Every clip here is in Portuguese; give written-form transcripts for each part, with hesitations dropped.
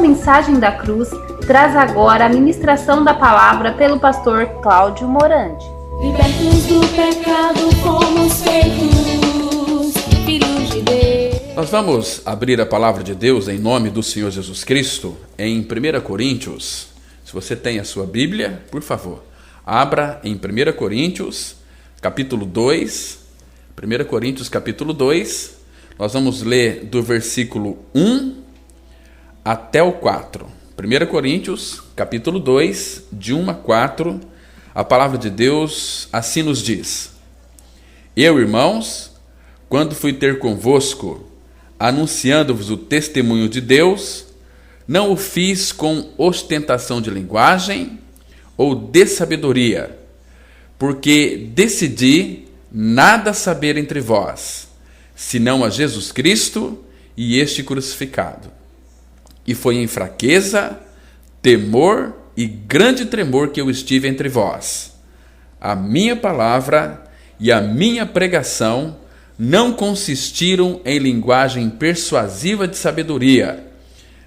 mensagem da cruz, traz agora a ministração da palavra pelo pastor Cláudio Morandi. Libertos do pecado, fomos feitos filhos de Deus. Nós vamos abrir a palavra de Deus em nome do Senhor Jesus Cristo em 1 Coríntios. Se você tem a sua Bíblia, por favor, abra em 1 Coríntios, capítulo 2. 1 Coríntios, capítulo 2. Nós vamos ler do versículo 1 até o 4. 1 Coríntios, capítulo 2, de 1 a 4. A palavra de Deus assim nos diz: Eu, irmãos, quando fui ter convosco, anunciando-vos o testemunho de Deus, não o fiz com ostentação de linguagem ou de sabedoria, porque decidi nada saber entre vós, senão a Jesus Cristo e este crucificado. E foi em fraqueza, temor e grande tremor que eu estive entre vós. A minha palavra e a minha pregação não consistiram em linguagem persuasiva de sabedoria,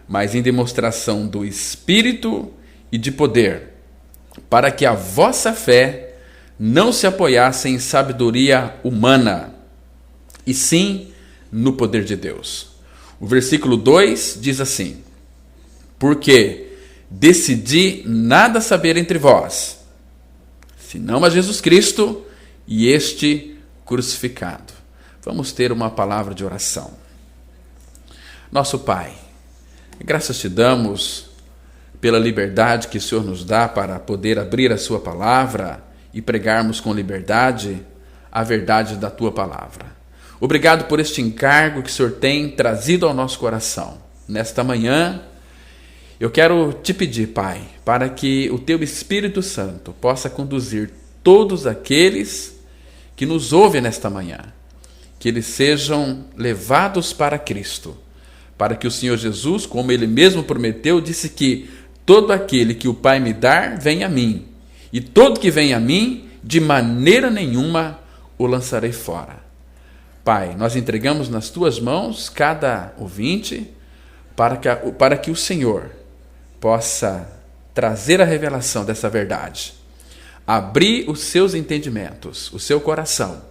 mas em demonstração do Espírito e de poder, para que a vossa fé não se apoiasse em sabedoria humana, e sim no poder de Deus. O versículo 2 diz assim: Porque decidi nada saber entre vós, senão a Jesus Cristo e este crucificado. Vamos ter uma palavra de oração. Nosso Pai, graças te damos pela liberdade que o Senhor nos dá para poder abrir a sua palavra e pregarmos com liberdade a verdade da tua palavra. Obrigado por este encargo que o Senhor tem trazido ao nosso coração. Nesta manhã, eu quero te pedir, Pai, para que o teu Espírito Santo possa conduzir todos aqueles que nos ouvem nesta manhã, que eles sejam levados para Cristo, para que o Senhor Jesus, como ele mesmo prometeu, disse que todo aquele que o Pai me dar, vem a mim, e todo que vem a mim, de maneira nenhuma o lançarei fora. Pai, nós entregamos nas tuas mãos cada ouvinte, para que o Senhor possa trazer a revelação dessa verdade, abrir os seus entendimentos, o seu coração,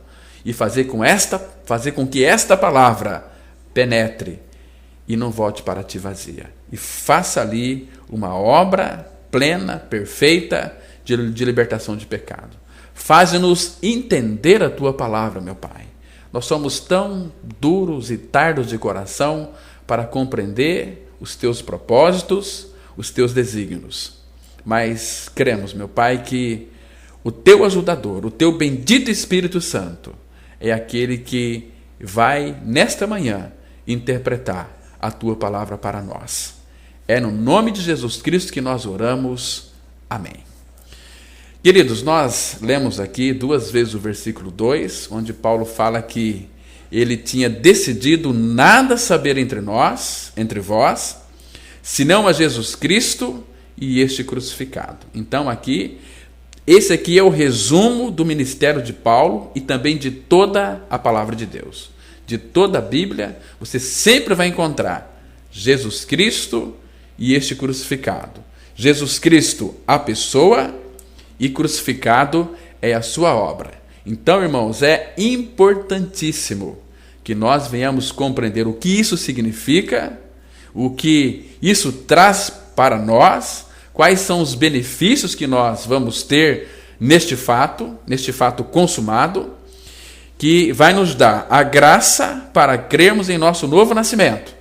e fazer com que esta palavra penetre e não volte para ti vazia. E faça ali uma obra plena, perfeita, de libertação de pecado. Faz-nos entender a tua palavra, meu Pai. Nós somos tão duros e tardos de coração para compreender os teus propósitos, os teus desígnios. Mas cremos, meu Pai, que o teu ajudador, o teu bendito Espírito Santo, é aquele que vai, nesta manhã, interpretar a tua palavra para nós. É no nome de Jesus Cristo que nós oramos. Amém. Queridos, nós lemos aqui 2 vezes o versículo 2, onde Paulo fala que ele tinha decidido nada saber entre vós, senão a Jesus Cristo e este crucificado. Então esse aqui é o resumo do ministério de Paulo e também de toda a palavra de Deus. De toda a Bíblia, você sempre vai encontrar Jesus Cristo e este crucificado. Jesus Cristo, a pessoa, e crucificado é a sua obra. Então, irmãos, é importantíssimo que nós venhamos compreender o que isso significa, o que isso traz para nós, quais são os benefícios que nós vamos ter neste fato consumado, que vai nos dar a graça para crermos em nosso novo nascimento.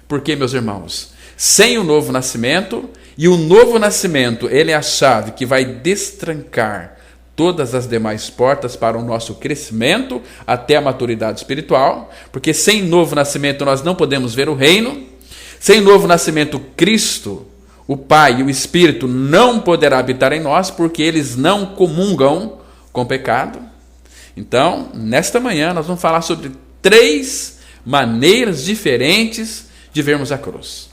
Porque, meus irmãos, sem o novo nascimento, e o novo nascimento, ele é a chave que vai destrancar todas as demais portas para o nosso crescimento até a maturidade espiritual, porque sem novo nascimento nós não podemos ver o reino. Sem novo nascimento, Cristo, o Pai e o Espírito não poderá habitar em nós, porque eles não comungam com o pecado. Então, nesta manhã, nós vamos falar sobre 3 maneiras diferentes de vermos a cruz.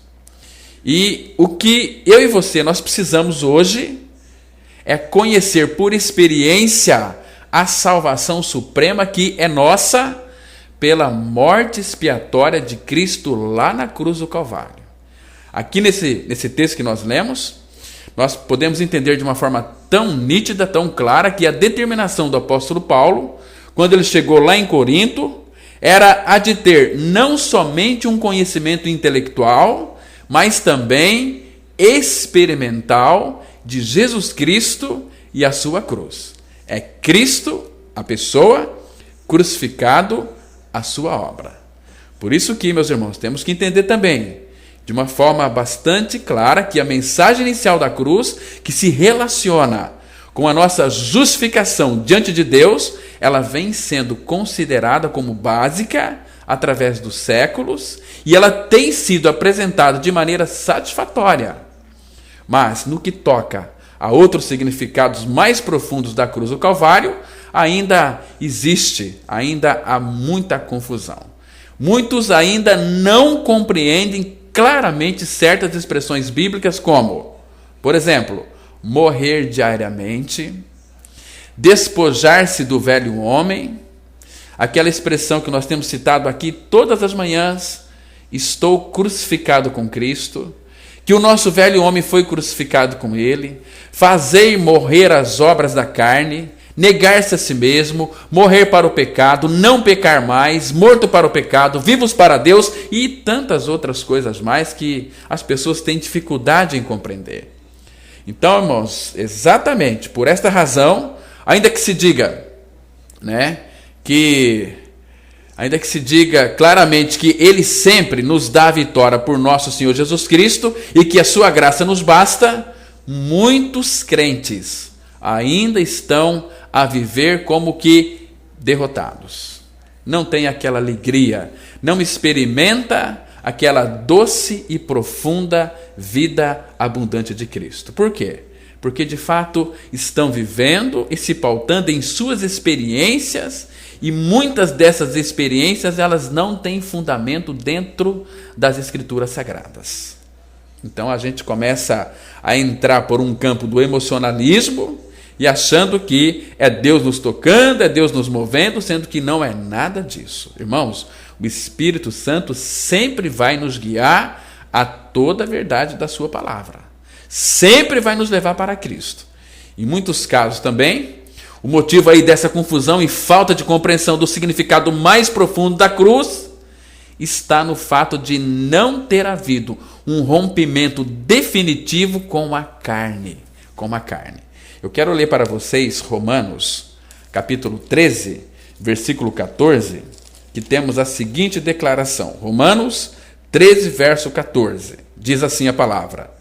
E o que eu e você, nós precisamos hoje é conhecer por experiência a salvação suprema que é nossa pela morte expiatória de Cristo lá na cruz do Calvário. Aqui nesse texto que nós lemos, nós podemos entender de uma forma tão nítida, tão clara, que a determinação do apóstolo Paulo, quando ele chegou lá em Corinto, era a de ter não somente um conhecimento intelectual, mas também experimental de Jesus Cristo e a sua cruz. É Cristo, a pessoa, crucificado, a sua obra. Por isso que, meus irmãos, temos que entender também, de uma forma bastante clara, que a mensagem inicial da cruz, que se relaciona com a nossa justificação diante de Deus, ela vem sendo considerada como básica através dos séculos, e ela tem sido apresentada de maneira satisfatória. Mas, no que toca a outros significados mais profundos da cruz do Calvário, ainda há muita confusão. Muitos ainda não compreendem claramente certas expressões bíblicas como, por exemplo, morrer diariamente, despojar-se do velho homem, aquela expressão que nós temos citado aqui todas as manhãs, estou crucificado com Cristo, que o nosso velho homem foi crucificado com ele, fazer morrer as obras da carne, negar-se a si mesmo, morrer para o pecado, não pecar mais, morto para o pecado, vivos para Deus e tantas outras coisas mais que as pessoas têm dificuldade em compreender. Então, irmãos, exatamente por esta razão, ainda que se diga claramente que Ele sempre nos dá a vitória por nosso Senhor Jesus Cristo e que a sua graça nos basta, muitos crentes ainda estão a viver como que derrotados. Não tem aquela alegria, não experimenta aquela doce e profunda vida abundante de Cristo. Por quê? Porque de fato estão vivendo e se pautando em suas experiências, e muitas dessas experiências elas não têm fundamento dentro das Escrituras Sagradas. Então a gente começa a entrar por um campo do emocionalismo e achando que é Deus nos tocando, é Deus nos movendo, sendo que não é nada disso. Irmãos, o Espírito Santo sempre vai nos guiar a toda a verdade da sua palavra. Sempre vai nos levar para Cristo. Em muitos casos também, o motivo aí dessa confusão e falta de compreensão do significado mais profundo da cruz está no fato de não ter havido um rompimento definitivo com a carne. Eu quero ler para vocês Romanos, capítulo 13, versículo 14, que temos a seguinte declaração. Romanos 13, verso 14. Diz assim a palavra: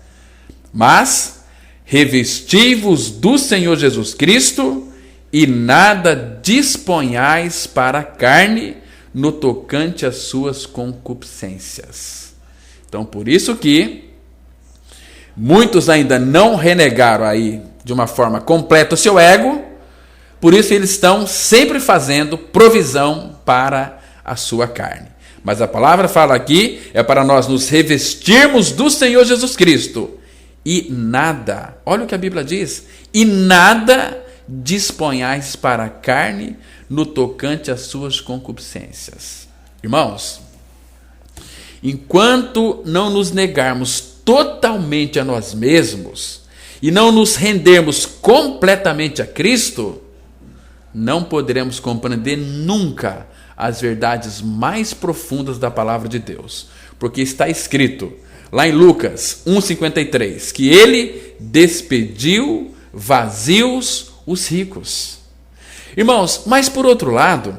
mas revesti-vos do Senhor Jesus Cristo e nada disponhais para a carne no tocante às suas concupiscências. Então, por isso que muitos ainda não renegaram aí de uma forma completa o seu ego, por isso eles estão sempre fazendo provisão para a sua carne. Mas a palavra fala aqui, é para nós nos revestirmos do Senhor Jesus Cristo. E nada, olha o que a Bíblia diz, e nada disponhais para a carne no tocante às suas concupiscências. Irmãos, enquanto não nos negarmos totalmente a nós mesmos e não nos rendermos completamente a Cristo, não poderemos compreender nunca as verdades mais profundas da palavra de Deus. Porque está escrito lá em Lucas 1,53, que ele despediu vazios os ricos. Irmãos, mas por outro lado,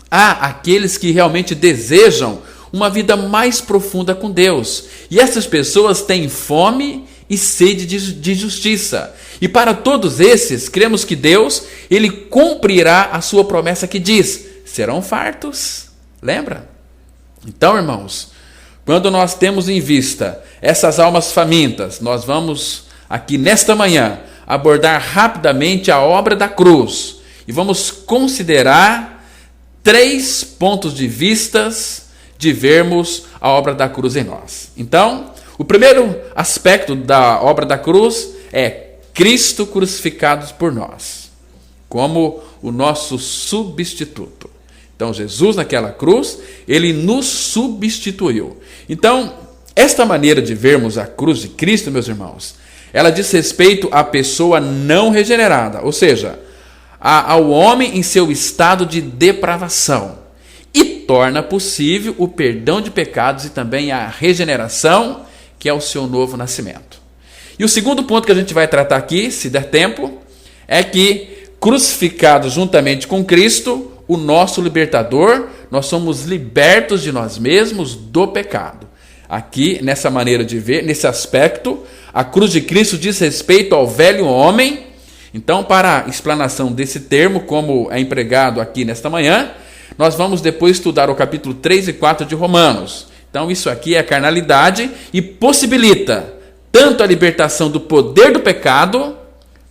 há aqueles que realmente desejam uma vida mais profunda com Deus. E essas pessoas têm fome e sede de justiça. E para todos esses, cremos que Deus, Ele cumprirá a sua promessa que diz, serão fartos. Lembra? Então, irmãos, quando nós temos em vista essas almas famintas, nós vamos aqui nesta manhã abordar rapidamente a obra da cruz. E vamos considerar 3 pontos de vistas de vermos a obra da cruz em nós. Então, o primeiro aspecto da obra da cruz é Cristo crucificado por nós, como o nosso substituto. Então, Jesus naquela cruz, ele nos substituiu. Então, esta maneira de vermos a cruz de Cristo, meus irmãos, ela diz respeito à pessoa não regenerada, ou seja, ao homem em seu estado de depravação, e torna possível o perdão de pecados e também a regeneração, que é o seu novo nascimento. E o segundo ponto que a gente vai tratar aqui, se der tempo, é que, crucificado juntamente com Cristo, o nosso libertador, nós somos libertos de nós mesmos do pecado. Aqui, nessa maneira de ver, nesse aspecto, a cruz de Cristo diz respeito ao velho homem. Então, para a explanação desse termo, como é empregado aqui nesta manhã, nós vamos depois estudar o capítulo 3 e 4 de Romanos. Então, isso aqui é a carnalidade e possibilita tanto a libertação do poder do pecado,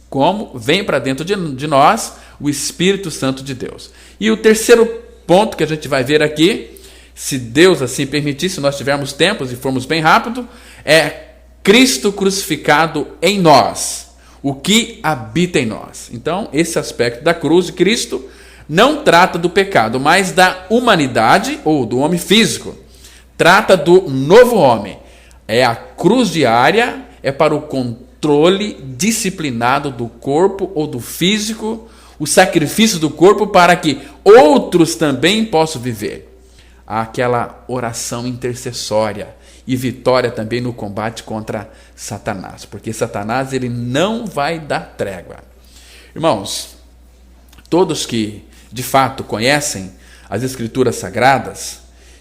como vem para dentro de nós o Espírito Santo de Deus. E o terceiro ponto que a gente vai ver aqui, se Deus assim permitir, se nós tivermos tempo e formos bem rápido, é Cristo crucificado em nós, o que habita em nós. Então, esse aspecto da cruz de Cristo não trata do pecado, mas da humanidade ou do homem físico. Trata do novo homem. É a cruz diária, é para o controle disciplinado do corpo ou do físico, o sacrifício do corpo para que outros também possam viver. Há aquela oração intercessória e vitória também no combate contra Satanás, porque Satanás ele não vai dar trégua. Irmãos, todos que de fato conhecem as Escrituras Sagradas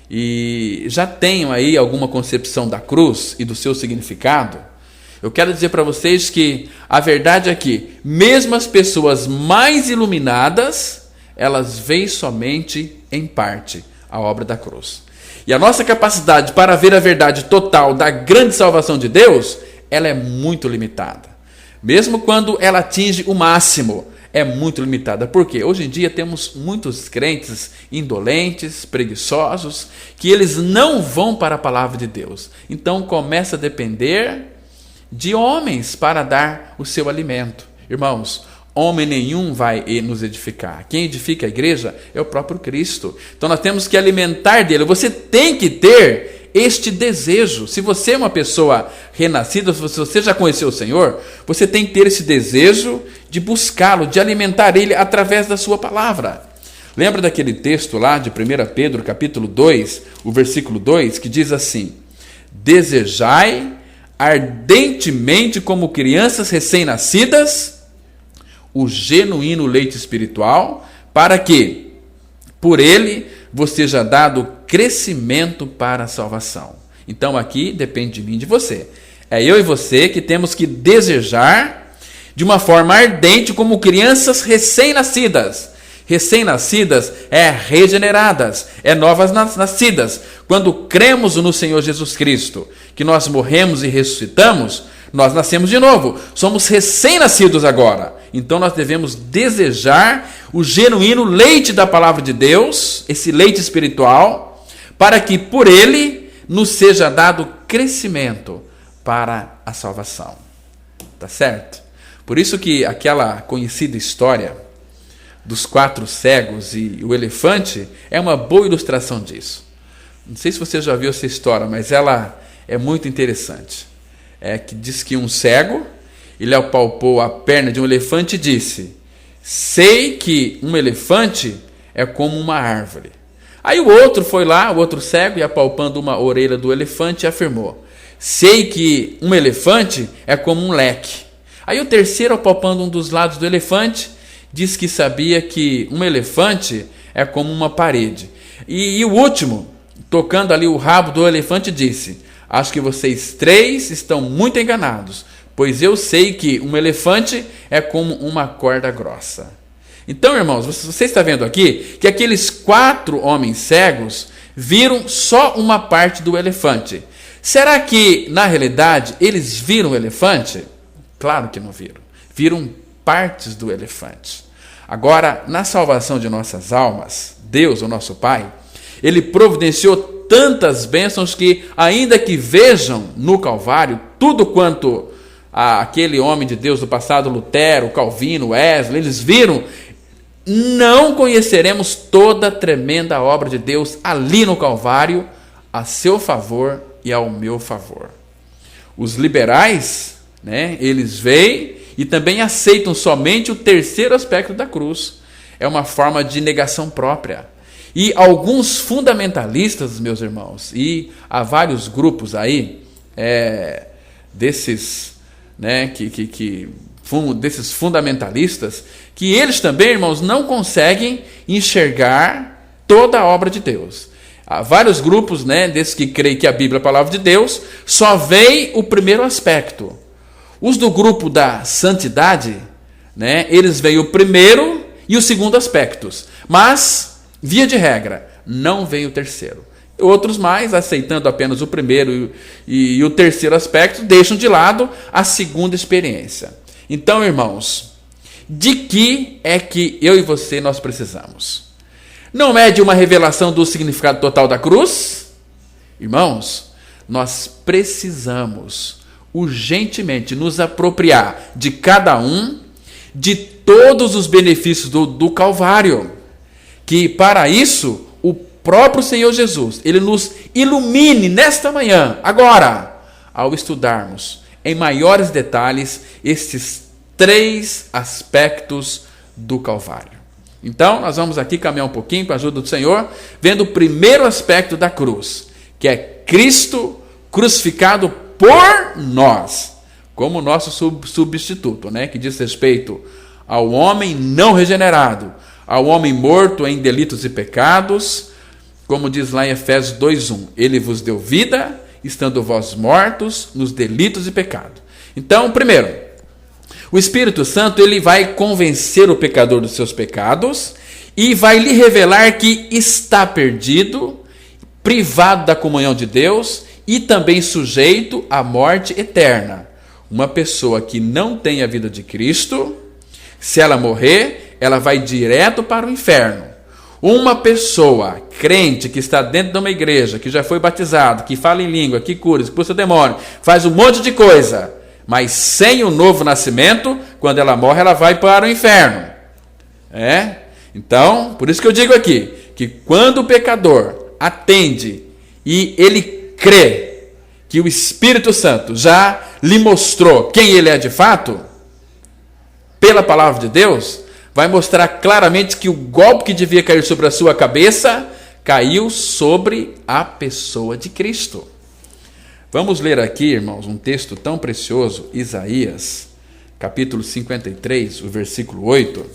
e já tenham aí alguma concepção da cruz e do seu significado, eu quero dizer para vocês que a verdade é que mesmo as pessoas mais iluminadas, elas veem somente em parte a obra da cruz. E a nossa capacidade para ver a verdade total da grande salvação de Deus, ela é muito limitada. Mesmo quando ela atinge o máximo, é muito limitada. Por quê? Hoje em dia temos muitos crentes indolentes, preguiçosos, que eles não vão para a palavra de Deus. Então começa a depender de homens para dar o seu alimento. Irmãos, homem nenhum vai nos edificar. Quem edifica a igreja é o próprio Cristo. Então nós temos que alimentar dele. Você tem que ter este desejo. Se você é uma pessoa renascida, se você já conheceu o Senhor, você tem que ter esse desejo de buscá-lo, de alimentar ele através da sua palavra. Lembra daquele texto lá de 1 Pedro, capítulo 2, o versículo 2, que diz assim: desejai ardentemente como crianças recém-nascidas o genuíno leite espiritual, para que por ele vos seja dado crescimento para a salvação. Então aqui depende de mim e de você. É eu e você que temos que desejar de uma forma ardente como crianças recém-nascidas. Recém-nascidas é regeneradas, é novas nascidas. Quando cremos no Senhor Jesus Cristo, que nós morremos e ressuscitamos, nós nascemos de novo. Somos recém-nascidos agora. Então nós devemos desejar o genuíno leite da palavra de Deus, esse leite espiritual, para que por ele nos seja dado crescimento para a salvação. Tá certo? Por isso que aquela conhecida história dos 4 cegos e o elefante é uma boa ilustração disso. Não sei se você já viu essa história, mas ela é muito interessante. Que diz que um cego, ele apalpou a perna de um elefante e disse: sei que um elefante é como uma árvore. Aí o outro foi lá, o outro cego, e apalpando uma orelha do elefante, afirmou: sei que um elefante é como um leque. Aí o terceiro, apalpando um dos lados do elefante, diz que sabia que um elefante é como uma parede. E o último, tocando ali o rabo do elefante, disse: acho que vocês 3 estão muito enganados, pois eu sei que um elefante é como uma corda grossa. Então, irmãos, você está vendo aqui que aqueles 4 homens cegos viram só uma parte do elefante. Será que, na realidade, eles viram o elefante? Claro que não viram. Viram partes do elefante. Agora, na salvação de nossas almas, Deus, o nosso Pai, Ele providenciou tantas bênçãos que, ainda que vejam no Calvário tudo quanto aquele homem de Deus do passado, Lutero, Calvino, Wesley, eles viram, não conheceremos toda a tremenda obra de Deus ali no Calvário, a seu favor e ao meu favor. Os liberais, né, eles veem e também aceitam somente o terceiro aspecto da cruz. É uma forma de negação própria. E alguns fundamentalistas, meus irmãos, e há vários grupos aí, desses, né, desses fundamentalistas, que eles também, irmãos, não conseguem enxergar toda a obra de Deus. Há vários grupos, né, desses que creem que a Bíblia é a palavra de Deus, só veem o primeiro aspecto. Os do grupo da santidade, né, eles veem o primeiro e o segundo aspectos, mas, via de regra, não veem o terceiro. Outros mais, aceitando apenas o primeiro e o terceiro aspecto, deixam de lado a segunda experiência. Então, irmãos, de que é que eu e você nós precisamos? Não é de uma revelação do significado total da cruz? Irmãos, nós precisamos urgentemente nos apropriar de cada um, de todos os benefícios do Calvário, que para isso o próprio Senhor Jesus, ele nos ilumine nesta manhã, agora, ao estudarmos em maiores detalhes estes 3 aspectos do Calvário. Então, nós vamos aqui caminhar um pouquinho com a ajuda do Senhor, vendo o primeiro aspecto da cruz, que é Cristo crucificado por nós, como nosso substituto, né? Que diz respeito ao homem não regenerado, ao homem morto em delitos e pecados, como diz lá em Efésios 2:1, ele vos deu vida, estando vós mortos nos delitos e pecado. Então, primeiro, o Espírito Santo, ele vai convencer o pecador dos seus pecados e vai lhe revelar que está perdido, privado da comunhão de Deus e também sujeito à morte eterna. Uma pessoa que não tem a vida de Cristo, se ela morrer, ela vai direto para o inferno. Uma pessoa crente que está dentro de uma igreja, que já foi batizado, que fala em língua, que cura, que expulsa demônio, faz um monte de coisa, mas sem o novo nascimento, quando ela morre, ela vai para o inferno. Então, por isso que eu digo aqui, que quando o pecador atende e ele crê que o Espírito Santo já lhe mostrou quem ele é de fato, pela palavra de Deus, vai mostrar claramente que o golpe que devia cair sobre a sua cabeça caiu sobre a pessoa de Cristo. Vamos ler aqui, irmãos, um texto tão precioso, Isaías, capítulo 53, o versículo 8.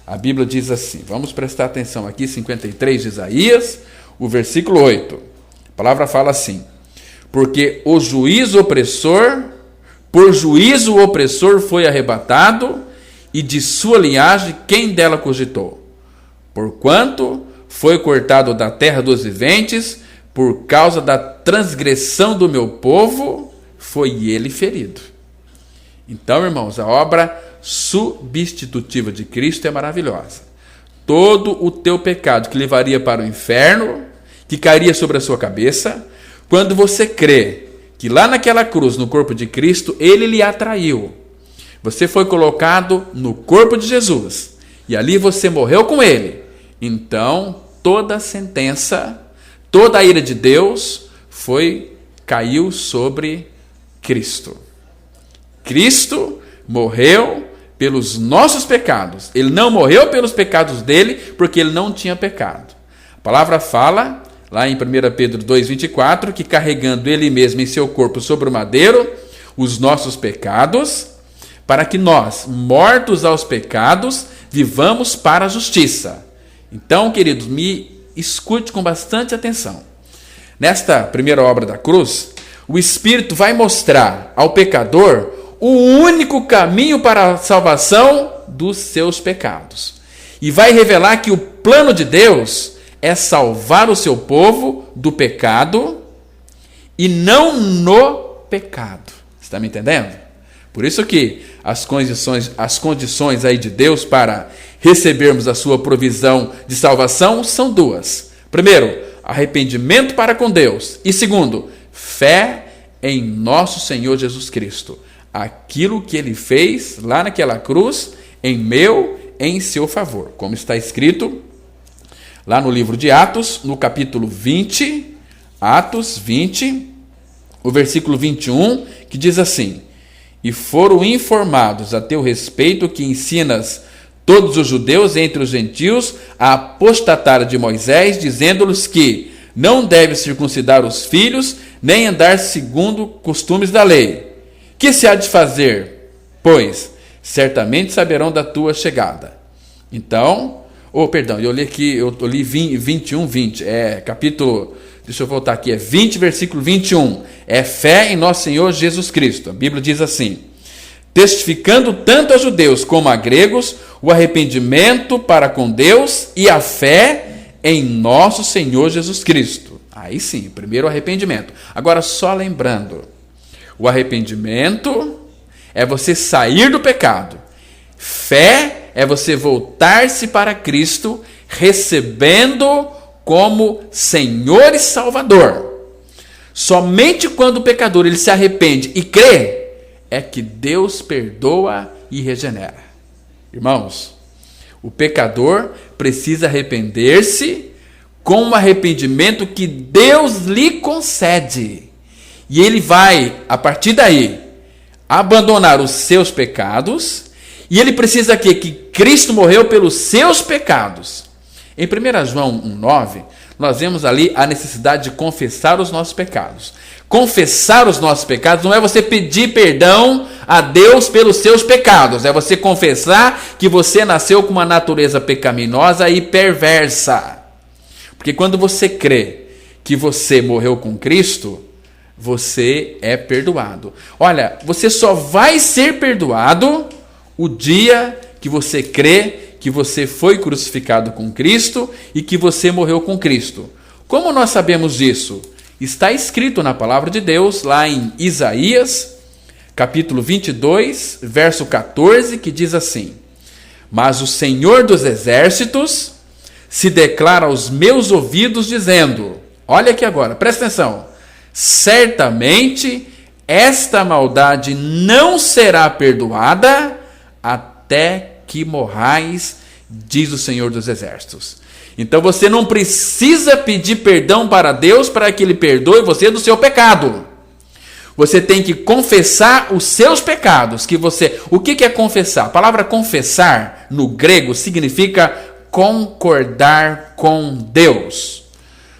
A Bíblia diz assim, vamos prestar atenção aqui, 53 de Isaías, o versículo 8. A palavra fala assim, porque por juízo o opressor foi arrebatado, e de sua linhagem quem dela cogitou? Porquanto foi cortado da terra dos viventes, por causa da transgressão do meu povo, foi ele ferido. Então, irmãos, a obra substitutiva de Cristo é maravilhosa. Todo o teu pecado que levaria para o inferno, que cairia sobre a sua cabeça, quando você crê que lá naquela cruz, no corpo de Cristo, ele lhe atraiu. Você foi colocado no corpo de Jesus e ali você morreu com ele. Então, toda a sentença, toda a ira de Deus caiu sobre Cristo. Cristo morreu pelos nossos pecados. Ele não morreu pelos pecados dele, porque ele não tinha pecado. A palavra fala, lá em 1 Pedro 2,24, que carregando ele mesmo em seu corpo sobre o madeiro, os nossos pecados, para que nós, mortos aos pecados, vivamos para a justiça. Então, queridos, me escute com bastante atenção. Nesta primeira obra da cruz, o Espírito vai mostrar ao pecador o único caminho para a salvação dos seus pecados. E vai revelar que o plano de Deus é salvar o seu povo do pecado e não no pecado. Você está me entendendo? Por isso que as condições aí de Deus para recebermos a sua provisão de salvação são 2. Primeiro, arrependimento para com Deus. E segundo, fé em nosso Senhor Jesus Cristo. Aquilo que ele fez lá naquela cruz, em seu favor. Como está escrito lá no livro de Atos, no capítulo 20, Atos 20, o versículo 21, que diz assim: e foram informados a teu respeito que ensinas todos os judeus entre os gentios a apostatar de Moisés, dizendo-lhes que não deve circuncidar os filhos, nem andar segundo costumes da lei. Que se há de fazer? Pois certamente saberão da tua chegada. Então, eu li aqui, eu li 21, 20, capítulo, deixa eu voltar aqui, 20, versículo 21, é fé em nosso Senhor Jesus Cristo. A Bíblia diz assim: testificando tanto a judeus como a gregos o arrependimento para com Deus e a fé em nosso Senhor Jesus Cristo. Aí sim, primeiro o arrependimento. Agora só lembrando, o arrependimento é você sair do pecado. Fé é você voltar-se para Cristo, recebendo como Senhor e Salvador. Somente quando o pecador ele se arrepende e crê, é que Deus perdoa e regenera. Irmãos, o pecador precisa arrepender-se com um arrependimento que Deus lhe concede. E ele vai, a partir daí, abandonar os seus pecados. E ele precisa aqui que Cristo morreu pelos seus pecados. Em 1 João 1,9, nós vemos ali a necessidade de confessar os nossos pecados. Confessar os nossos pecados não é você pedir perdão a Deus pelos seus pecados. É você confessar que você nasceu com uma natureza pecaminosa e perversa. Porque quando você crê que você morreu com Cristo, você é perdoado. Olha, você só vai ser perdoado o dia que você crê que você foi crucificado com Cristo e que você morreu com Cristo. Como nós sabemos disso? Está escrito na palavra de Deus, lá em Isaías, capítulo 22, verso 14, que diz assim: mas o Senhor dos exércitos se declara aos meus ouvidos dizendo, olha aqui agora, presta atenção, certamente esta maldade não será perdoada até que morrais, diz o Senhor dos exércitos. Então você não precisa pedir perdão para Deus para que Ele perdoe você do seu pecado. Você tem que confessar os seus pecados. O que é confessar? A palavra confessar no grego significa concordar com Deus.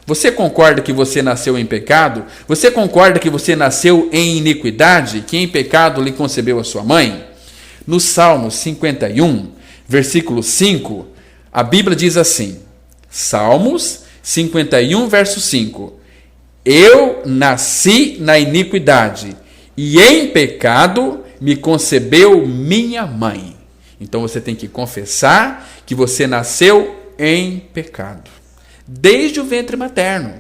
Você concorda que você nasceu em pecado? Você concorda que você nasceu em iniquidade? Que em pecado lhe concebeu a sua mãe? No Salmo 51, versículo 5, a Bíblia diz assim, Salmos 51, verso 5, eu nasci na iniquidade, e em pecado me concebeu minha mãe. Então você tem que confessar que você nasceu em pecado, desde o ventre materno.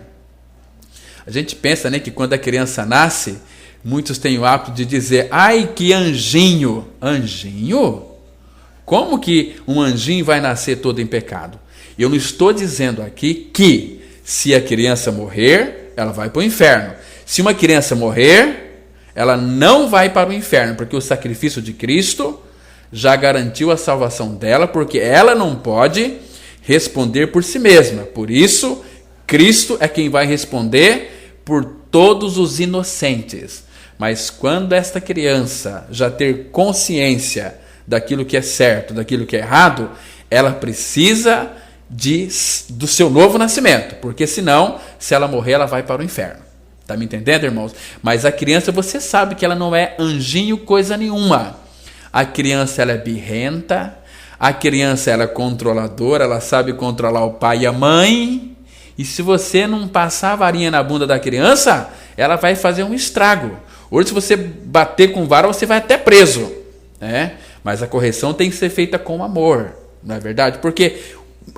A gente pensa, né, que quando a criança nasce, muitos têm o hábito de dizer, ai, que anjinho. Anjinho? Como que um anjinho vai nascer todo em pecado? Eu não estou dizendo aqui que se a criança morrer, ela vai para o inferno. Se uma criança morrer, ela não vai para o inferno, porque o sacrifício de Cristo já garantiu a salvação dela, porque ela não pode responder por si mesma. Por isso, Cristo é quem vai responder por todos os inocentes. Mas quando esta criança já ter consciência daquilo que é certo, daquilo que é errado, ela precisa do seu novo nascimento, porque senão, se ela morrer, ela vai para o inferno. Está me entendendo, irmãos? Mas a criança, você sabe que ela não é anjinho coisa nenhuma. A criança, ela é birrenta, a criança, ela é controladora, ela sabe controlar o pai e a mãe, e se você não passar a varinha na bunda da criança, ela vai fazer um estrago. Hoje, se você bater com vara, você vai até preso, né? Mas a correção tem que ser feita com amor, não é verdade? Porque,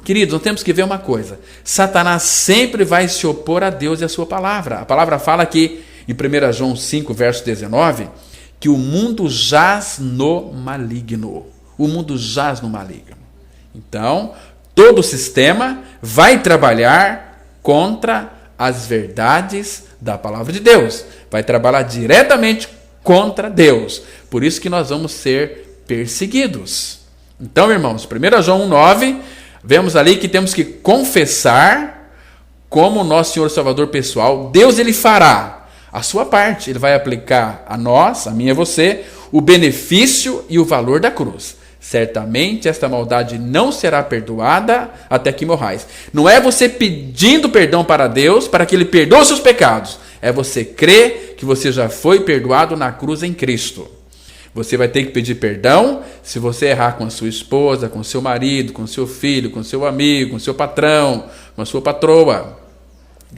queridos, nós temos que ver uma coisa. Satanás sempre vai se opor a Deus e a sua palavra. A palavra fala que, em 1 João 5, verso 19, que o mundo jaz no maligno. O mundo jaz no maligno. Então, todo o sistema vai trabalhar contra as verdades da palavra de Deus. Vai trabalhar diretamente contra Deus. Por isso que nós vamos ser perseguidos. Então, irmãos, 1 João 1,9, vemos ali que temos que confessar como nosso Senhor Salvador pessoal. Deus, ele fará a sua parte. Ele vai aplicar a nós, a mim e a você, o benefício e o valor da cruz. Certamente esta maldade não será perdoada até que morrais. Não é você pedindo perdão para Deus para que Ele perdoe os seus pecados. É você crer que você já foi perdoado na cruz em Cristo. Você vai ter que pedir perdão se você errar com a sua esposa, com o seu marido, com o seu filho, com o seu amigo, com o seu patrão, com a sua patroa.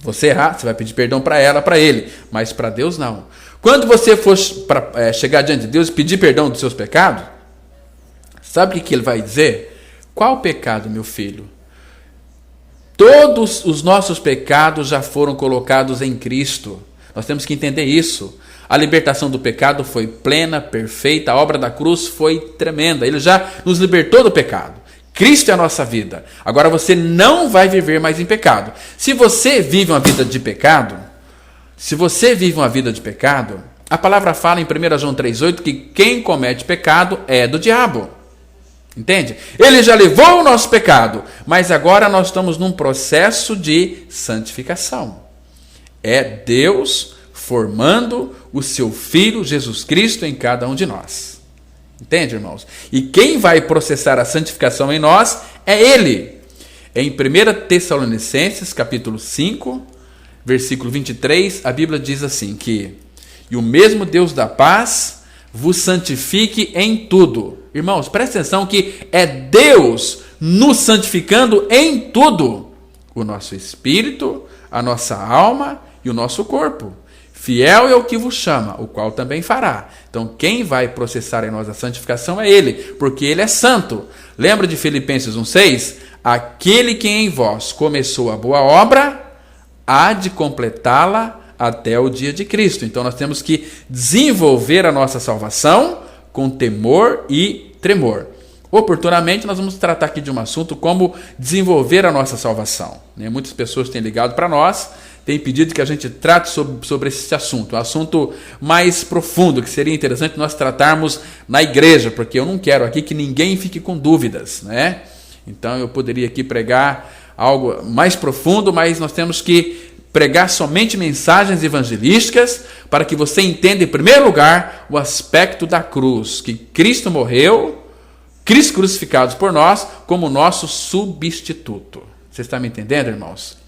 Você errar, você vai pedir perdão para ela, para ele, mas para Deus não. Quando você for chegar diante de Deus e pedir perdão dos seus pecados, sabe o que Ele vai dizer? Qual pecado, meu filho? Todos os nossos pecados já foram colocados em Cristo. Nós temos que entender isso. A libertação do pecado foi plena, perfeita, a obra da cruz foi tremenda. Ele já nos libertou do pecado. Cristo é a nossa vida. Agora você não vai viver mais em pecado. Se você vive uma vida de pecado, a palavra fala em 1 João 3,8 que quem comete pecado é do diabo. Entende? Ele já levou o nosso pecado, mas agora nós estamos num processo de santificação. É Deus formando o seu Filho Jesus Cristo em cada um de nós. Entende, irmãos? E quem vai processar a santificação em nós é Ele. Em 1 Tessalonicenses, capítulo 5, versículo 23, a Bíblia diz assim que e o mesmo Deus da paz vos santifique em tudo. Irmãos, presta atenção que é Deus nos santificando em tudo. O nosso espírito, a nossa alma e o nosso corpo. Fiel é o que vos chama, o qual também fará. Então, quem vai processar em nós a santificação é Ele, porque Ele é santo. Lembra de Filipenses 1,6? Aquele que em vós começou a boa obra, há de completá-la até o dia de Cristo. Então, nós temos que desenvolver a nossa salvação com temor e tremor. Oportunamente, nós vamos tratar aqui de um assunto como desenvolver a nossa salvação. Muitas pessoas têm ligado para nós, têm pedido que a gente trate sobre esse assunto, um assunto mais profundo, que seria interessante nós tratarmos na igreja, porque eu não quero aqui que ninguém fique com dúvidas, né? Então eu poderia aqui pregar algo mais profundo, mas nós temos que pregar somente mensagens evangelísticas para que você entenda, em primeiro lugar, o aspecto da cruz, que Cristo morreu, Cristo crucificado por nós, como nosso substituto. Você está me entendendo, irmãos?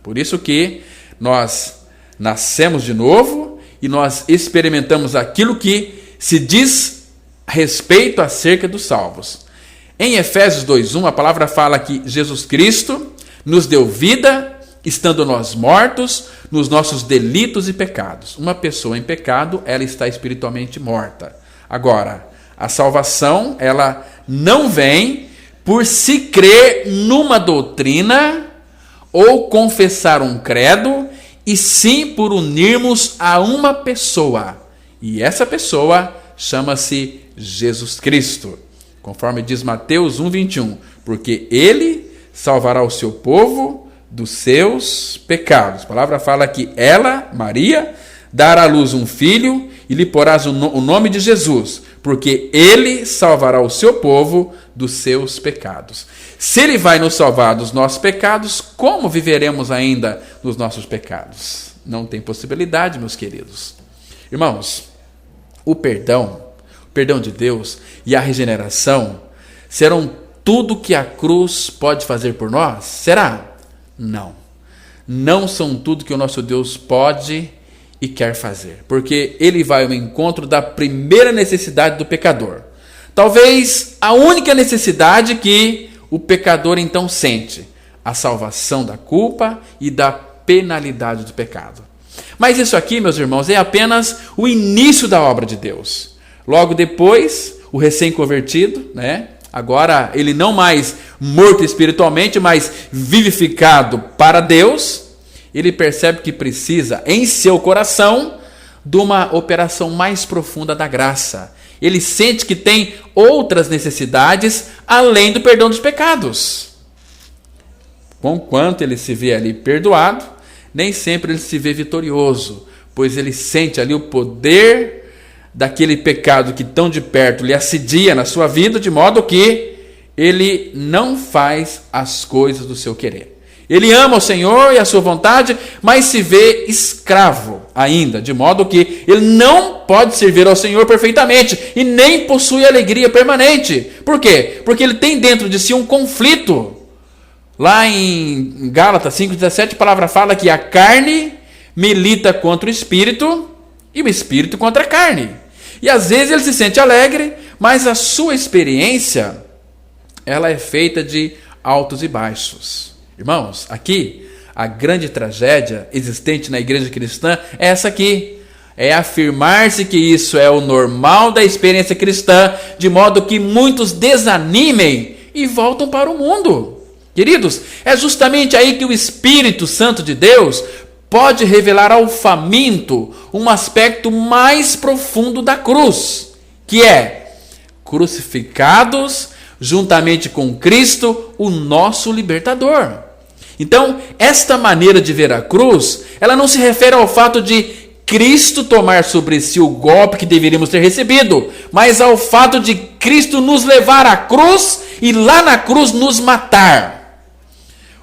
Por isso que nós nascemos de novo e nós experimentamos aquilo que se diz a respeito acerca dos salvos. Em Efésios 2:1, a palavra fala que Jesus Cristo nos deu vida, estando nós mortos nos nossos delitos e pecados. Uma pessoa em pecado, ela está espiritualmente morta. Agora, a salvação, ela não vem por se crer numa doutrina ou confessar um credo, e sim por unirmos a uma pessoa. E essa pessoa chama-se Jesus Cristo. Conforme diz Mateus 1:21, porque Ele salvará o seu povo dos seus pecados. A palavra fala que ela, Maria, dará à luz um filho e lhe porás o nome de Jesus, porque Ele salvará o seu povo dos seus pecados. Se Ele vai nos salvar dos nossos pecados, como viveremos ainda nos nossos pecados? Não tem possibilidade, meus queridos. Irmãos, o perdão de Deus e a regeneração serão tudo que a cruz pode fazer por nós? Será? Não. Não são tudo que o nosso Deus pode e quer fazer, porque Ele vai ao encontro da primeira necessidade do pecador. Talvez a única necessidade que o pecador então sente: a salvação da culpa e da penalidade do pecado. Mas isso aqui, meus irmãos, é apenas o início da obra de Deus. Logo depois, o recém-convertido, agora ele não mais morto espiritualmente, mas vivificado para Deus, ele percebe que precisa, em seu coração, de uma operação mais profunda da graça. Ele sente que tem outras necessidades além do perdão dos pecados. Conquanto ele se vê ali perdoado, nem sempre ele se vê vitorioso, pois ele sente ali o poder daquele pecado que tão de perto lhe assedia na sua vida, de modo que ele não faz as coisas do seu querer. Ele ama o Senhor e a sua vontade, mas se vê escravo ainda, de modo que ele não pode servir ao Senhor perfeitamente e nem possui alegria permanente. Por quê? Porque ele tem dentro de si um conflito. Lá em Gálatas 5,17, a palavra fala que a carne milita contra o espírito e o espírito contra a carne. E às vezes ele se sente alegre, mas a sua experiência, ela é feita de altos e baixos. Irmãos, aqui, a grande tragédia existente na igreja cristã é essa aqui. É afirmar-se que isso é o normal da experiência cristã, de modo que muitos desanimem e voltam para o mundo. Queridos, é justamente aí que o Espírito Santo de Deus pode revelar ao faminto um aspecto mais profundo da cruz, que é crucificados juntamente com Cristo, o nosso libertador. Então, esta maneira de ver a cruz, ela não se refere ao fato de Cristo tomar sobre si o golpe que deveríamos ter recebido, mas ao fato de Cristo nos levar à cruz e lá na cruz nos matar.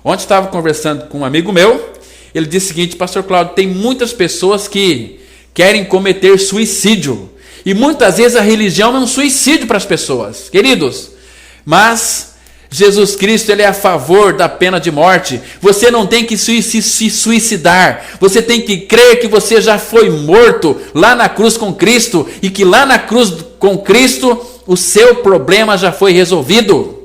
Ontem estava conversando com um amigo meu, ele disse o seguinte: Pastor Cláudio, tem muitas pessoas que querem cometer suicídio, e muitas vezes a religião é um suicídio para as pessoas, queridos, mas Jesus Cristo, ele é a favor da pena de morte. Você não tem que se suicidar, você tem que crer que você já foi morto lá na cruz com Cristo, e que lá na cruz com Cristo o seu problema já foi resolvido.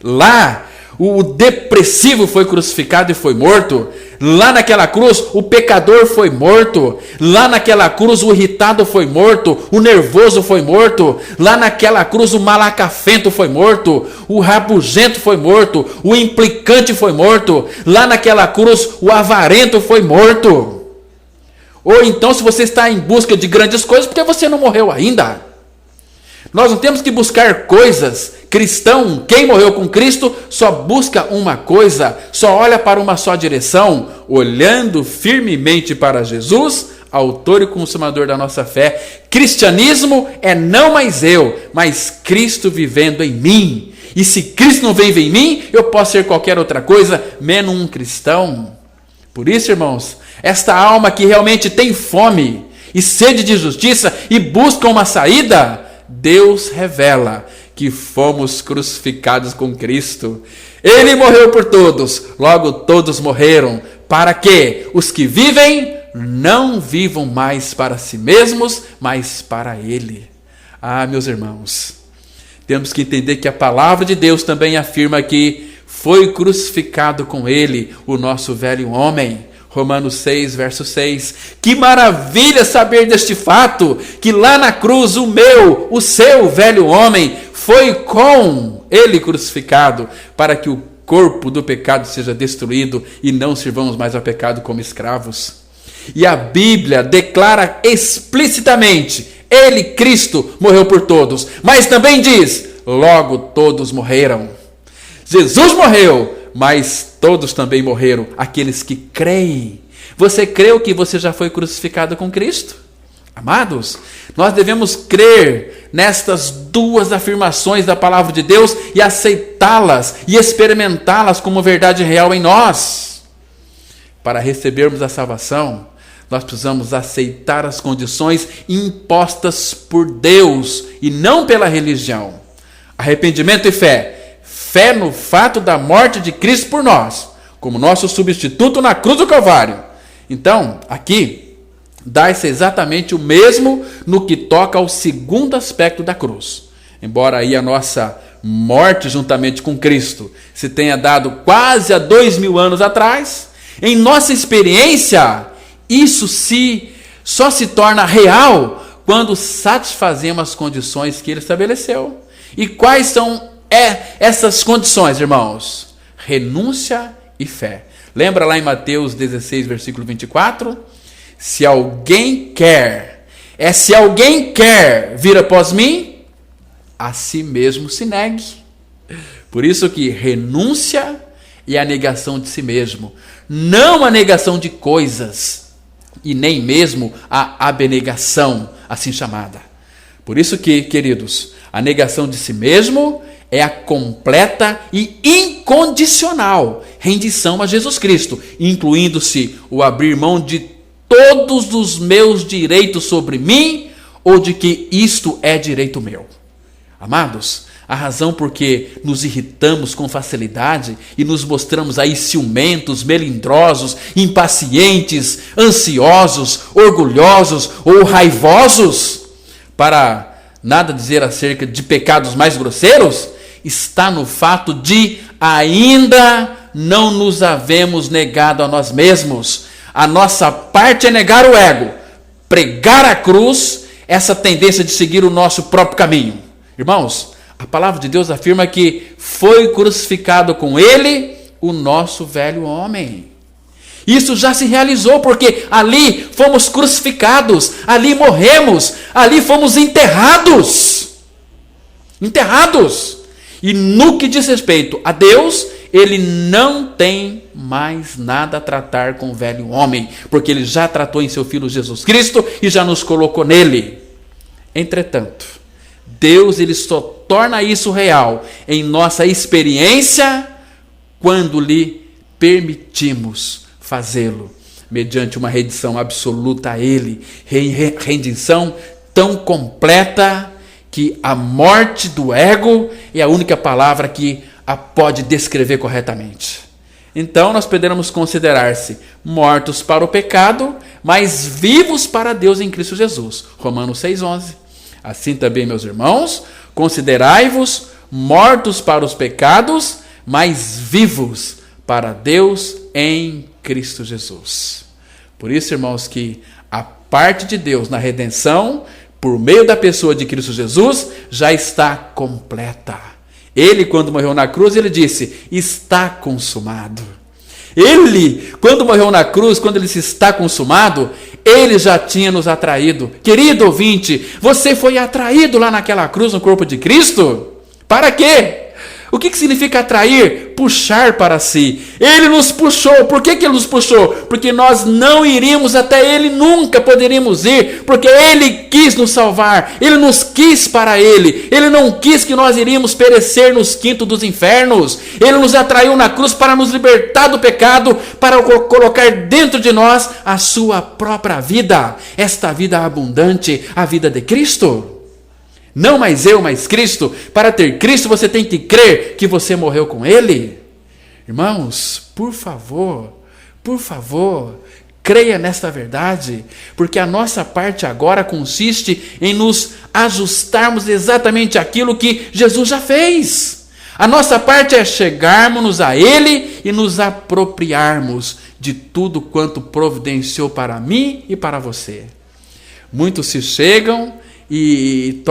Lá o depressivo foi crucificado e foi morto. Lá naquela cruz o pecador foi morto. Lá naquela cruz o irritado foi morto. O nervoso foi morto. Lá naquela cruz o malacafento foi morto. O rabugento foi morto. O implicante foi morto. Lá naquela cruz o avarento foi morto. Ou então, se você está em busca de grandes coisas, porque você não morreu ainda? Nós não temos que buscar coisas. Cristão, quem morreu com Cristo, só busca uma coisa, só olha para uma só direção, olhando firmemente para Jesus, autor e consumador da nossa fé. Cristianismo é não mais eu, mas Cristo vivendo em mim. E se Cristo não vive em mim, eu posso ser qualquer outra coisa, menos um cristão. Por isso, irmãos, esta alma que realmente tem fome e sede de justiça e busca uma saída, Deus revela que fomos crucificados com Cristo. Ele morreu por todos, logo todos morreram, para que os que vivem não vivam mais para si mesmos, mas para Ele. Ah, meus irmãos, temos que entender que a palavra de Deus também afirma que foi crucificado com Ele o nosso velho homem. Romanos 6, verso 6. Que maravilha saber deste fato, que lá na cruz o seu velho homem foi com ele crucificado, para que o corpo do pecado seja destruído e não sirvamos mais ao pecado como escravos. E a Bíblia declara explicitamente: Ele, Cristo, morreu por todos, mas também diz: logo todos morreram. Jesus morreu, mas todos também morreram, aqueles que creem. Você creu que você já foi crucificado com Cristo? Amados, nós devemos crer nestas duas afirmações da palavra de Deus e aceitá-las e experimentá-las como verdade real em nós. Para recebermos a salvação, nós precisamos aceitar as condições impostas por Deus e não pela religião. Arrependimento e fé. Fé no fato da morte de Cristo por nós, como nosso substituto na cruz do Calvário. Então, aqui, dá-se exatamente o mesmo no que toca ao segundo aspecto da cruz. Embora aí a nossa morte juntamente com Cristo se tenha dado quase há 2000 anos atrás, em nossa experiência, isso só se torna real quando satisfazemos as condições que Ele estabeleceu. E quais são essas condições, irmãos? Renúncia e fé. Lembra lá em Mateus 16, versículo 24? Se alguém quer vir após mim, a si mesmo se negue. Por isso que renúncia é a negação de si mesmo, não a negação de coisas, e nem mesmo a abnegação, assim chamada. Por isso que, queridos, a negação de si mesmo é a completa e incondicional rendição a Jesus Cristo, incluindo-se o abrir mão de todos os meus direitos sobre mim ou de que isto é direito meu? Amados, a razão por que nos irritamos com facilidade e nos mostramos aí ciumentos, melindrosos, impacientes, ansiosos, orgulhosos ou raivosos, para nada dizer acerca de pecados mais grosseiros, está no fato de ainda não nos havemos negado a nós mesmos. A nossa parte é negar o ego, pregar a cruz, essa tendência de seguir o nosso próprio caminho. Irmãos, a palavra de Deus afirma que foi crucificado com ele o nosso velho homem. Isso já se realizou, porque ali fomos crucificados, ali morremos, ali fomos enterrados. Enterrados. E no que diz respeito a Deus, ele não tem mais nada a tratar com o velho homem, porque ele já tratou em seu Filho Jesus Cristo e já nos colocou nele. Entretanto, Deus ele só torna isso real em nossa experiência quando lhe permitimos fazê-lo, mediante uma rendição absoluta a ele, rendição tão completa que a morte do ego é a única palavra que a pode descrever corretamente. Então nós poderemos considerar-se mortos para o pecado, mas vivos para Deus em Cristo Jesus. Romanos 6,11. Assim também, meus irmãos, considerai-vos mortos para os pecados, mas vivos para Deus em Cristo Jesus. Por isso, irmãos, que a parte de Deus na redenção, por meio da pessoa de Cristo Jesus, já está completa. Ele, quando morreu na cruz, ele disse, está consumado. Ele, quando morreu na cruz, quando ele disse está consumado, ele já tinha nos atraído. Querido ouvinte, você foi atraído lá naquela cruz no corpo de Cristo? Para quê? O que significa atrair? Puxar para si. Ele nos puxou. Por que ele nos puxou? Porque nós não iríamos até ele, nunca poderíamos ir, porque ele quis nos salvar. Ele nos quis para ele. Ele não quis que nós iríamos perecer nos quintos dos infernos. Ele nos atraiu na cruz para nos libertar do pecado, para colocar dentro de nós a sua própria vida. Esta vida abundante, a vida de Cristo. Não mais eu, mas Cristo. Para ter Cristo, você tem que crer que você morreu com Ele. Irmãos, por favor, creia nesta verdade, porque a nossa parte agora consiste em nos ajustarmos exatamente aquilo que Jesus já fez. A nossa parte é chegarmos a Ele e nos apropriarmos de tudo quanto providenciou para mim e para você. Muitos se chegam e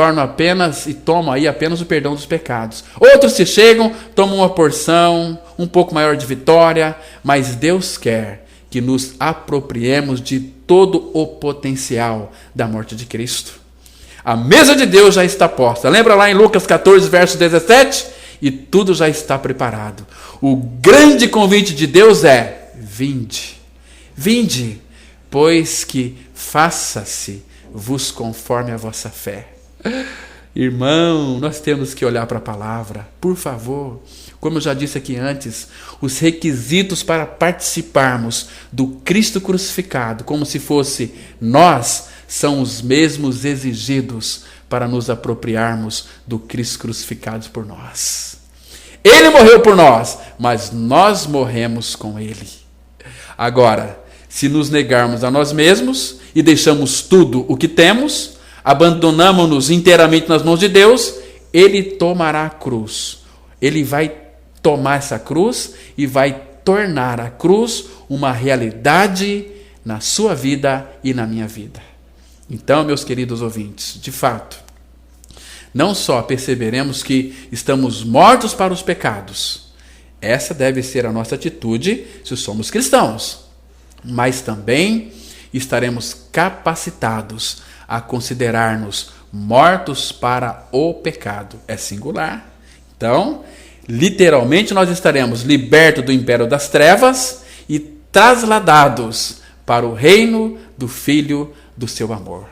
tomam aí apenas o perdão dos pecados. Outros se chegam, tomam uma porção um pouco maior de vitória, mas Deus quer que nos apropriemos de todo o potencial da morte de Cristo. A mesa de Deus já está posta. Lembra lá em Lucas 14, verso 17? E tudo já está preparado. O grande convite de Deus é: vinde, pois que faça-se vos conforme a vossa fé. Irmão, nós temos que olhar para a palavra, por favor. Como eu já disse aqui antes, os requisitos para participarmos do Cristo crucificado, como se fosse nós, são os mesmos exigidos para nos apropriarmos do Cristo crucificado por nós. Ele morreu por nós, mas nós morremos com Ele. Agora, se nos negarmos a nós mesmos e deixamos tudo o que temos, abandonamos-nos inteiramente nas mãos de Deus, Ele tomará a cruz. Ele vai tomar essa cruz e vai tornar a cruz uma realidade na sua vida e na minha vida. Então, meus queridos ouvintes, de fato, não só perceberemos que estamos mortos para os pecados, essa deve ser a nossa atitude se somos cristãos, mas também estaremos capacitados a considerar-nos mortos para o pecado. É singular. Então, literalmente nós estaremos libertos do império das trevas e trasladados para o reino do Filho do seu amor.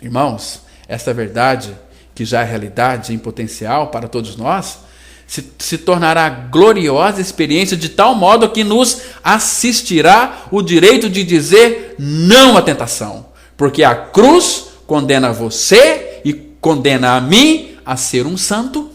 Irmãos, essa verdade, que já é realidade em potencial para todos nós, se tornará gloriosa experiência de tal modo que nos assistirá o direito de dizer não à tentação. Porque a cruz condena você e condena a mim a ser um santo.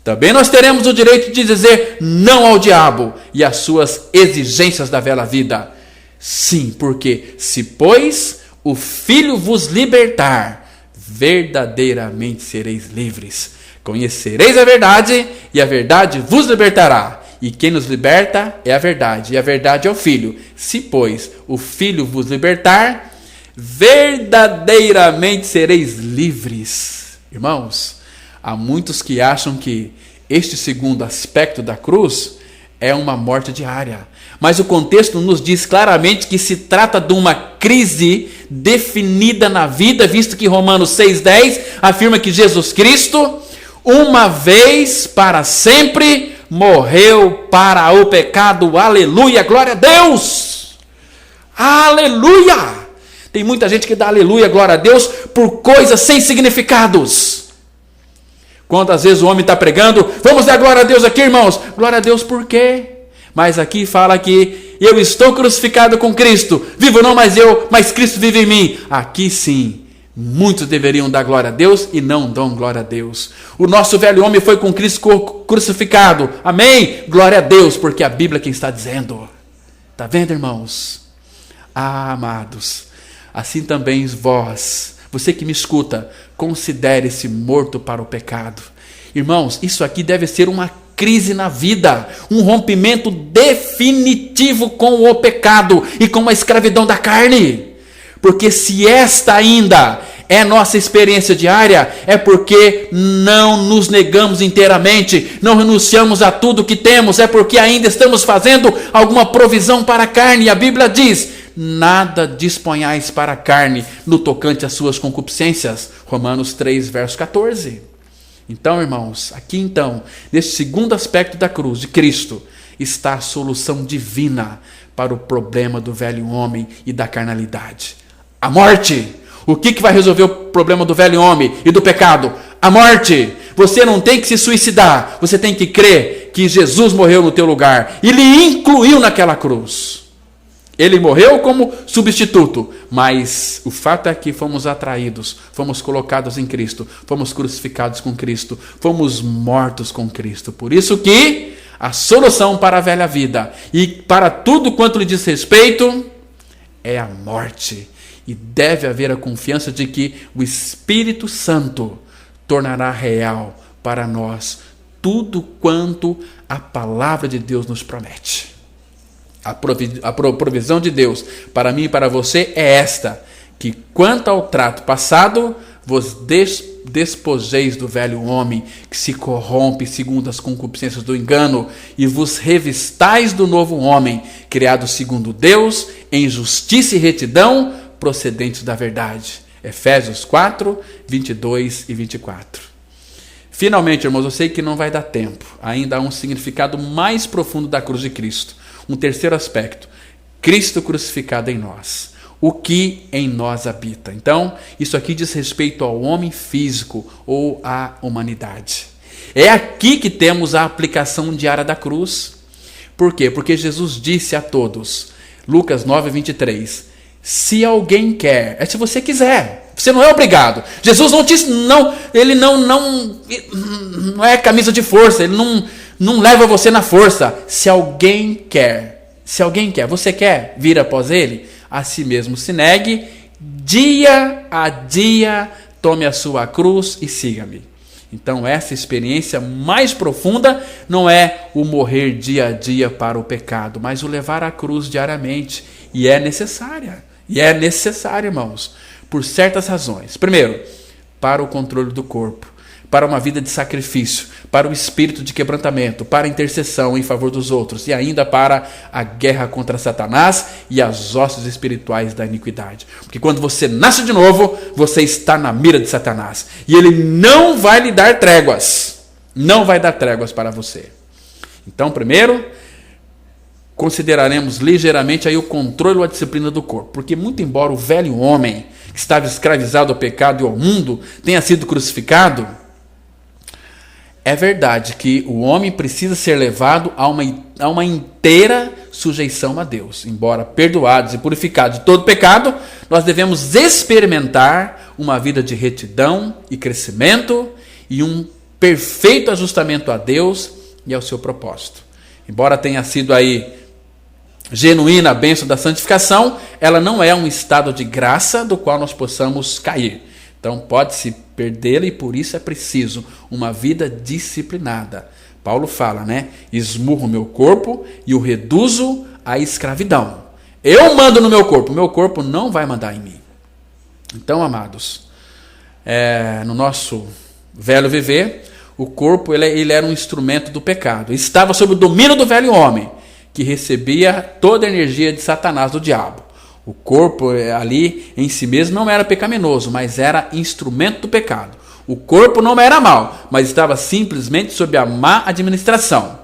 Também nós teremos o direito de dizer não ao diabo e às suas exigências da velha vida. Sim, porque se, pois, o Filho vos libertar, verdadeiramente sereis livres. Conhecereis a verdade e a verdade vos libertará. E quem nos liberta é a verdade, e a verdade é o Filho. Se, pois, o Filho vos libertar, verdadeiramente sereis livres. Irmãos, há muitos que acham que este segundo aspecto da cruz é uma morte diária. Mas o contexto nos diz claramente que se trata de uma crise definida na vida, visto que Romanos 6,10 afirma que Jesus Cristo, uma vez para sempre, morreu para o pecado. Aleluia, glória a Deus! Aleluia! Tem muita gente que dá aleluia, glória a Deus, por coisas sem significados. Quantas vezes o homem está pregando, vamos dar glória a Deus aqui, irmãos. Glória a Deus por quê? Mas aqui fala que eu estou crucificado com Cristo. Vivo não mais eu, mas Cristo vive em mim. Aqui sim, muitos deveriam dar glória a Deus e não dão glória a Deus. O nosso velho homem foi com Cristo crucificado. Amém? Glória a Deus, porque a Bíblia é quem está dizendo. Está vendo, irmãos? Ah, amados, assim também vós, você que me escuta, considere-se morto para o pecado. Irmãos, isso aqui deve ser uma crise na vida, um rompimento definitivo com o pecado e com a escravidão da carne. Porque se esta ainda é nossa experiência diária, é porque não nos negamos inteiramente, não renunciamos a tudo que temos, é porque ainda estamos fazendo alguma provisão para a carne. E a Bíblia diz: nada disponhais para a carne no tocante às suas concupiscências. Romanos 3, verso 14. Então, irmãos, aqui então, nesse segundo aspecto da cruz de Cristo, está a solução divina para o problema do velho homem e da carnalidade. A morte. O que vai resolver o problema do velho homem e do pecado? A morte. Você não tem que se suicidar, você tem que crer que Jesus morreu no teu lugar e lhe incluiu naquela cruz. Ele morreu como substituto, mas o fato é que fomos atraídos, fomos colocados em Cristo, fomos crucificados com Cristo, fomos mortos com Cristo. Por isso que a solução para a velha vida e para tudo quanto lhe diz respeito é a morte. E deve haver a confiança de que o Espírito Santo tornará real para nós tudo quanto a palavra de Deus nos promete. A provisão de Deus para mim e para você é esta: que quanto ao trato passado, vos despojeis do velho homem, que se corrompe segundo as concupiscências do engano, e vos revistais do novo homem, criado segundo Deus, em justiça e retidão, procedentes da verdade. Efésios 4, 22 e 24. Finalmente, irmãos, eu sei que não vai dar tempo. Ainda há um significado mais profundo da cruz de Cristo. Um terceiro aspecto: Cristo crucificado em nós, o que em nós habita. Então, isso aqui diz respeito ao homem físico ou à humanidade. É aqui que temos a aplicação diária da cruz. Por quê? Porque Jesus disse a todos, Lucas 9, 23, se alguém quer, é se você quiser, você não é obrigado. Jesus ele não é camisa de força, ele não leva você na força. Se alguém quer, você quer vir após ele? A si mesmo se negue, dia a dia tome a sua cruz e siga-me. Então essa experiência mais profunda não é o morrer dia a dia para o pecado, mas o levar a cruz diariamente. E é necessária, irmãos, por certas razões. Primeiro, para o controle do corpo, para uma vida de sacrifício, para o espírito de quebrantamento, para a intercessão em favor dos outros e ainda para a guerra contra Satanás e as hostes espirituais da iniquidade. Porque quando você nasce de novo, você está na mira de Satanás e ele não vai lhe dar tréguas, não vai dar tréguas para você. Então, primeiro, consideraremos ligeiramente aí o controle ou a disciplina do corpo, porque muito embora o velho homem que estava escravizado ao pecado e ao mundo tenha sido crucificado, É verdade que o homem precisa ser levado a uma inteira sujeição a Deus. Embora perdoados e purificados de todo pecado, nós devemos experimentar uma vida de retidão e crescimento e um perfeito ajustamento a Deus e ao seu propósito. Embora tenha sido aí genuína a bênção da santificação, ela não é um estado de graça do qual nós possamos cair. Então pode-se perdê-la e por isso é preciso uma vida disciplinada. Paulo fala, né? Esmurro meu corpo e o reduzo à escravidão. Eu mando no meu corpo não vai mandar em mim. Então, amados, no nosso velho viver, o corpo ele era um instrumento do pecado. Estava sob o domínio do velho homem, que recebia toda a energia de Satanás, do diabo. O corpo ali em si mesmo não era pecaminoso, mas era instrumento do pecado. O corpo não era mau, mas estava simplesmente sob a má administração.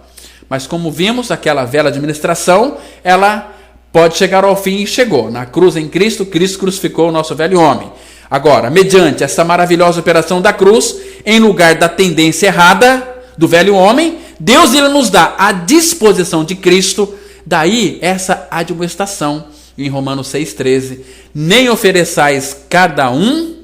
Mas como vimos, aquela velha administração, ela pode chegar ao fim e chegou. Na cruz em Cristo, Cristo crucificou o nosso velho homem. Agora, mediante essa maravilhosa operação da cruz, em lugar da tendência errada do velho homem, Deus ele nos dá a disposição de Cristo, daí essa admoestação em Romanos 6,13, nem ofereçais cada um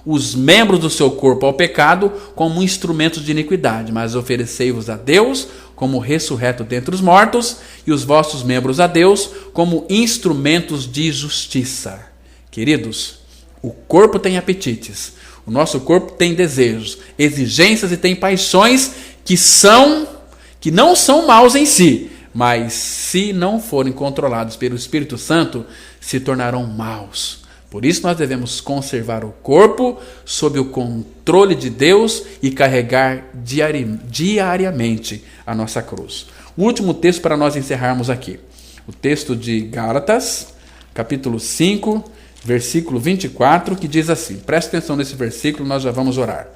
os membros do seu corpo ao pecado como instrumentos de iniquidade, mas oferecei-vos a Deus como ressurreto dentre os mortos e os vossos membros a Deus como instrumentos de justiça. Queridos, o corpo tem apetites, o nosso corpo tem desejos, exigências e tem paixões que não são maus em si, mas se não forem controlados pelo Espírito Santo, se tornarão maus. Por isso nós devemos conservar o corpo sob o controle de Deus e carregar diariamente a nossa cruz. O último texto para nós encerrarmos aqui. O texto de Gálatas, capítulo 5, versículo 24, que diz assim. Preste atenção nesse versículo, nós já vamos orar.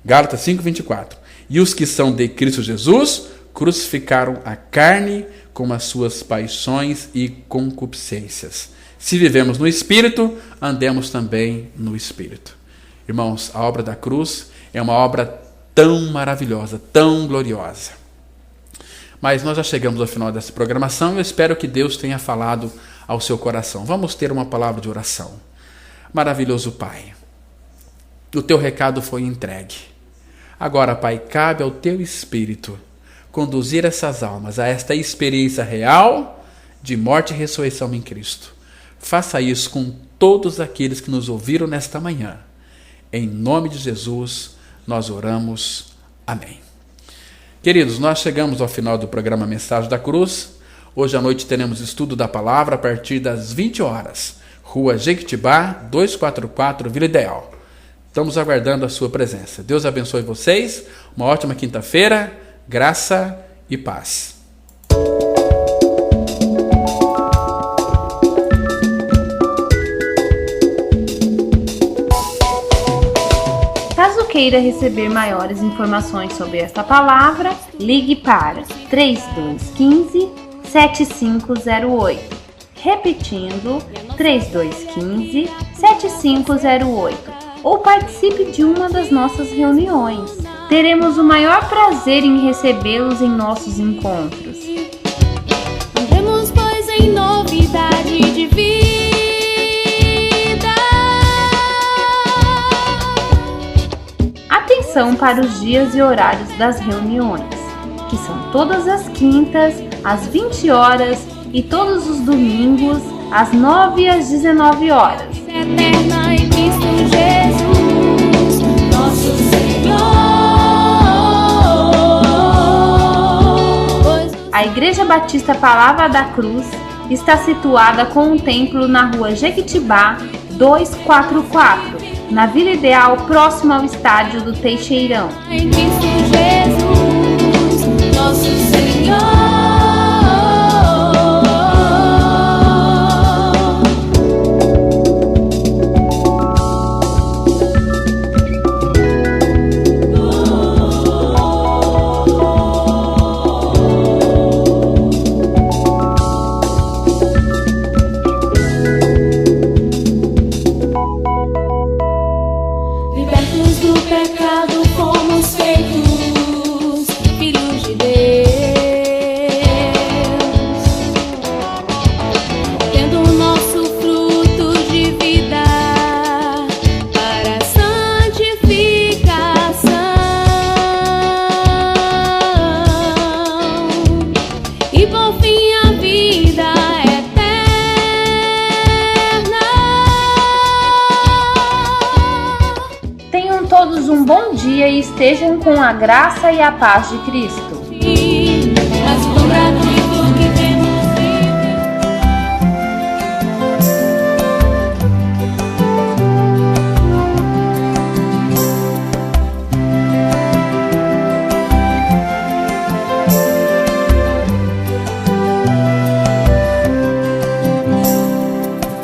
Gálatas 5, 24. E os que são de Cristo Jesus crucificaram a carne com as suas paixões e concupiscências. Se vivemos no Espírito, andemos também no Espírito. Irmãos, a obra da cruz é uma obra tão maravilhosa, tão gloriosa. Mas nós já chegamos ao final dessa programação e eu espero que Deus tenha falado ao seu coração. Vamos ter uma palavra de oração. Maravilhoso Pai, o teu recado foi entregue. Agora, Pai, cabe ao teu Espírito conduzir essas almas a esta experiência real de morte e ressurreição em Cristo. Faça isso com todos aqueles que nos ouviram nesta manhã. Em nome de Jesus, nós oramos. Amém. Queridos, nós chegamos ao final do programa Mensagem da Cruz. Hoje à noite teremos estudo da palavra a partir das 20 horas. Rua Jequitibá, 244, Vila Ideal. Estamos aguardando a sua presença. Deus abençoe vocês. Uma ótima quinta-feira. Graça e paz. Caso queira receber maiores informações sobre esta palavra, ligue para 3215-7508. Repetindo, 3215-7508. Ou participe de uma das nossas reuniões. Teremos o maior prazer em recebê-los em nossos encontros. Andemos, pois, em novidade de vida. Atenção para os dias e horários das reuniões, que são todas as quintas, às 20 horas e todos os domingos, às 9 e às 19 horas. Eterna em Cristo Jesus, nosso Senhor. A Igreja Batista Palavra da Cruz está situada com um templo na rua Jequitibá, 244, na Vila Ideal, próximo ao estádio do Teixeirão. Em Cristo Jesus, nosso Senhor. Libertos do pecado como por fim a vida eterna. Tenham todos um bom dia e estejam com a graça e a paz de Cristo. Mas lembra tudo que temos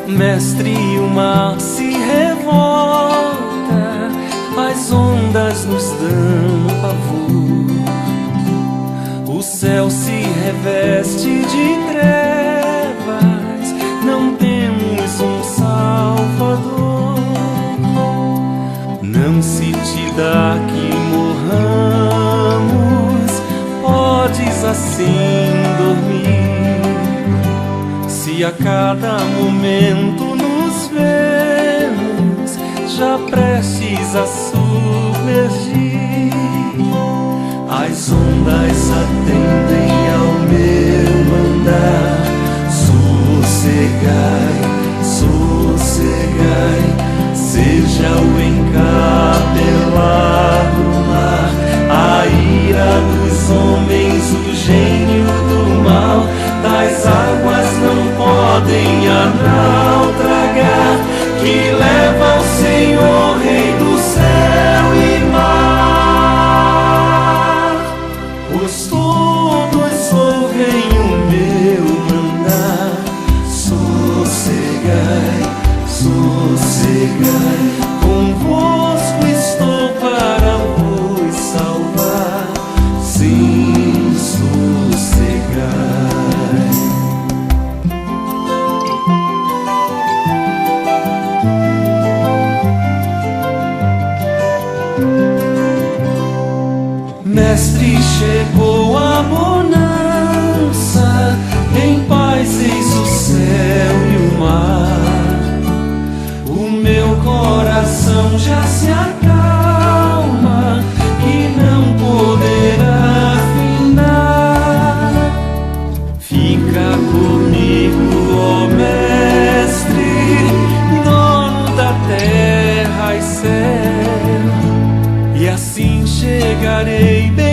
Mestre, o mar se revolta, as ondas nos dão pavor, o céu se reveste de trevas, não temos um Salvador. Não se te dá que morramos, podes assim dormir. Se a cada momento nos vemos já prestes a submergir, as ondas atendem ao meu andar. Sossegai, sossegai, seja o encapelar do mar, a ira dos homens, o gênio do mal, das águas não podem a naufragar, que leva o Senhor, Rei do céu e mar. Pois todos ouvem o meu mandar. Sossegai, sossegai, convosco estou para vos salvar. Sim, sossegai. Mestre, chegou a bonança, em paz eis o céu e o mar. O meu coração já se acalma e não poderá findar. Fica comigo, ó Mestre, dono da terra e céu, e assim chegarei bem